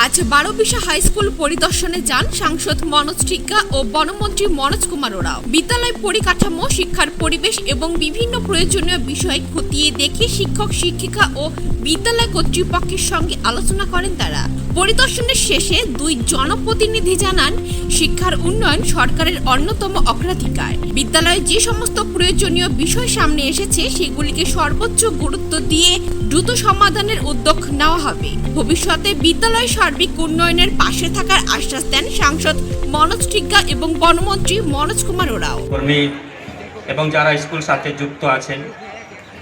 আজ 12 high school পরিদর্শনে যান সাংসদ মনোজ টিগ্গা ও বনমন্ত্রী মনোজ কুমার ওরাও। বিদ্যালয় পরিকাঠামো, শিক্ষার পরিবেশ এবং বিভিন্ন প্রয়োজনীয় বিষয় খতিয়ে দেখে শিক্ষক শিক্ষিকা ও বিদ্যালয় কর্তৃপক্ষের সঙ্গে আলোচনা করেন তারা। পরিদর্শনের শেষে দুই জনপ্রতিনিধি জানান, শিক্ষার উন্নয়ন সরকারের অন্যতম অগ্রাধিকার। বিদ্যালয়ে যে সমস্ত প্রয়োজনীয় বিষয় সামনে এসেছে সেগুলিকে সর্বোচ্চ গুরুত্ব দিয়ে দ্রুত সমাধানের উদ্যোগ নেওয়া হবে। ভবিষ্যতে বিদ্যালয় সার্বিক উন্নয়নের পাশে থাকার আশ্বাস দেন সাংসদ মনোজ টিগ্গা এবং বনমন্ত্রী মনোজ কুমার ওরাও। কর্মী এবং যারা স্কুল সাথে যুক্ত আছেন,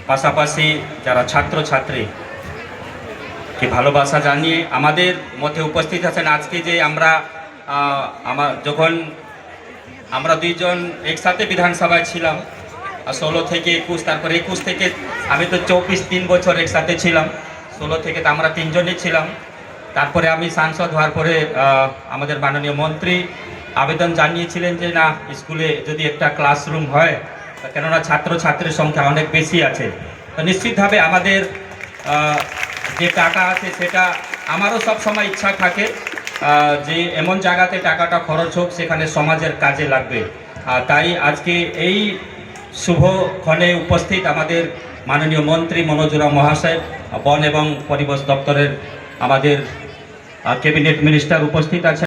পাশাপাশি যারা ছাত্রছাত্রী কি ভালোবাসা জানিয়ে আমাদের মধ্যে উপস্থিত আছেন। আজকে যে যখন আমরা দুইজন একসাথে বিধানসভায় ছিলাম 16 থেকে 21, তারপরে 21 থেকে আমি তো 24 বছর একসাথে ছিলাম। 16 থেকে তো আমরা তিনজনই ছিলাম। তারপরে আমি সাংসদ হওয়ার পরে আমাদের মাননীয় মন্ত্রী আবেদন জানিয়েছিলেন যে না, স্কুলে যদি একটা ক্লাসরুম হয়, কেননা ছাত্রছাত্রীর সংখ্যা অনেক বেশি আছে, তো নিশ্চিতভাবে আমাদের যে টাকা আছে সেটা আমারও সব সময় ইচ্ছা থাকে যে এমন জায়গাতে টাকাটা খরচ হোক সেখানে সমাজের কাজে লাগবে। তাই আজকে এই শুভক্ষণে উপস্থিত আমাদের মাননীয় মন্ত্রী মনোজ ওরাও মহাশয়, বন এবং পরিবেশ দপ্তরের আমাদের ক্যাবিনেট মিনিস্টার উপস্থিত আছেন।